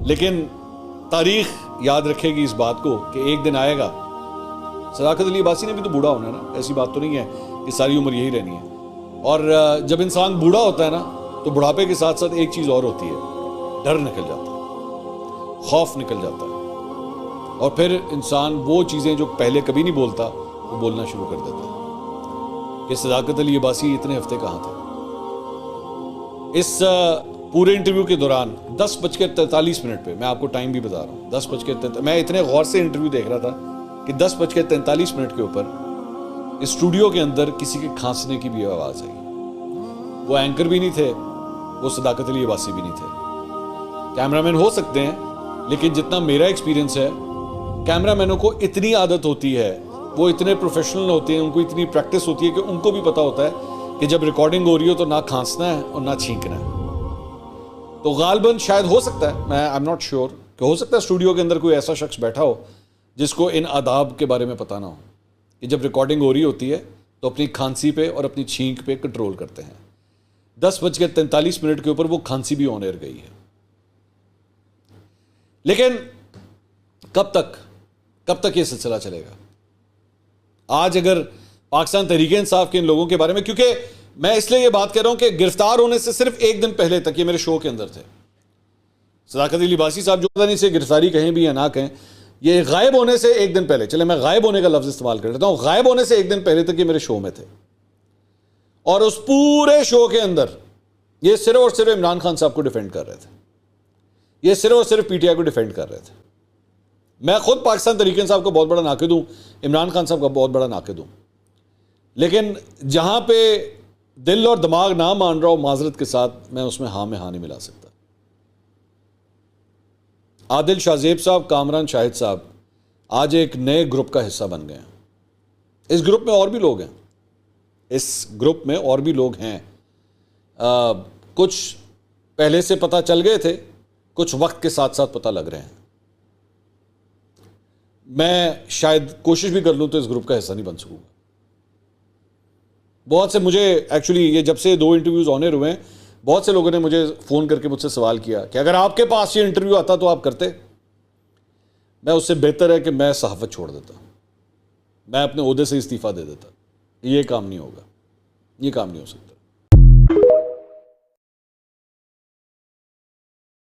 لیکن تاریخ یاد رکھے گی اس بات کو کہ ایک دن آئے گا. صداقت علی عباسی نے بھی تو بوڑھا ہونا ہے نا, ایسی بات تو نہیں ہے کہ ساری عمر یہی رہنی ہے. اور جب انسان بوڑھا ہوتا ہے نا تو بڑھاپے کے ساتھ ساتھ ایک چیز اور ہوتی ہے, ڈر نکل جاتا ہے, خوف نکل جاتا ہے, اور پھر انسان وہ چیزیں جو پہلے کبھی نہیں بولتا وہ بولنا شروع کر دیتا ہے کہ صداقت علی عباسی اتنے ہفتے کہاں تھے. اس پورے انٹرویو کے دوران 10:43 پہ, میں آپ کو ٹائم بھی بتا رہا ہوں, 10:43, میں اتنے غور سے انٹرویو دیکھ رہا تھا کہ 10:43 کے اوپر اسٹوڈیو کے اندر کسی کے کھانسنے کی بھی آواز آئی. وہ اینکر بھی نہیں تھے, وہ صداقت علی عباسی بھی نہیں تھے. کیمرہ مین ہو سکتے ہیں, لیکن جتنا میرا ایکسپیرینس ہے, کیمرہ مینوں کو اتنی عادت ہوتی ہے, وہ اتنے پروفیشنل ہوتے ہیں, ان کو اتنی پریکٹس ہوتی ہے کہ ان کو بھی پتا ہوتا ہے کہ جب ریکارڈنگ ہو رہی ہو تو نہ کھانسنا ہے اور نہ چھینکنا ہے. تو غالباً شاید ہو سکتا ہے, میں آئی ایم ناٹ شیور, کہ ہو سکتا ہے اسٹوڈیو کے اندر کوئی ایسا شخص بیٹھا ہو جس کو ان آداب کے بارے میں پتہ نہ ہو کہ جب ریکارڈنگ ہو رہی ہوتی ہے تو اپنی کھانسی پہ اور اپنی چھینک پہ کنٹرول کرتے ہیں. 10:43 کے اوپر وہ کھانسی بھی آن ایئر گئی ہے. لیکن کب تک یہ سلسلہ چلے گا؟ آج اگر پاکستان تحریک انصاف کے ان لوگوں کے بارے میں, کیونکہ میں اس لیے یہ بات کر رہا ہوں کہ گرفتار ہونے سے صرف ایک دن پہلے تک یہ میرے شو کے اندر تھے. صداقت علی عباسی صاحب جو پتہ نہیں سے گرفتاری کہیں بھی یا نہ کہیں, یہ غائب ہونے سے ایک دن پہلے, چلے میں غائب ہونے کا لفظ استعمال کر لیتا ہوں, غائب ہونے سے ایک دن پہلے تک یہ میرے شو میں تھے. اور اس پورے شو کے اندر یہ صرف اور صرف عمران خان صاحب کو ڈیفینڈ کر رہے تھے, یہ صرف اور صرف پی ٹی آئی کو ڈیفینڈ کر رہے تھے. میں خود پاکستان تحریک انصاف کا بہت بڑا ناقد ہوں, عمران خان صاحب کا بہت بڑا ناقد ہوں, لیکن جہاں پہ دل اور دماغ نہ مان رہا ہو معذرت کے ساتھ, میں اس میں ہاں نہیں ملا سکتا. عادل شاہ زیب صاحب, کامران شاہد صاحب آج ایک نئے گروپ کا حصہ بن گئے ہیں. اس گروپ میں اور بھی لوگ ہیں, کچھ پہلے سے پتہ چل گئے تھے, کچھ وقت کے ساتھ ساتھ پتہ لگ رہے ہیں. میں شاید کوشش بھی کر لوں تو اس گروپ کا حصہ نہیں بن سکوں گا. بہت سے مجھے ایکچولی یہ جب سے 2 انٹرویوز آن ایئر ہوئے ہیں, بہت سے لوگوں نے مجھے فون کر کے مجھ سے سوال کیا کہ اگر آپ کے پاس یہ انٹرویو آتا تو آپ کرتے. میں اس سے بہتر ہے کہ میں صحافت چھوڑ دیتا, میں اپنے عہدے سے استعفیٰ دے دیتا. یہ کام نہیں ہوگا, یہ کام نہیں ہو سکتا.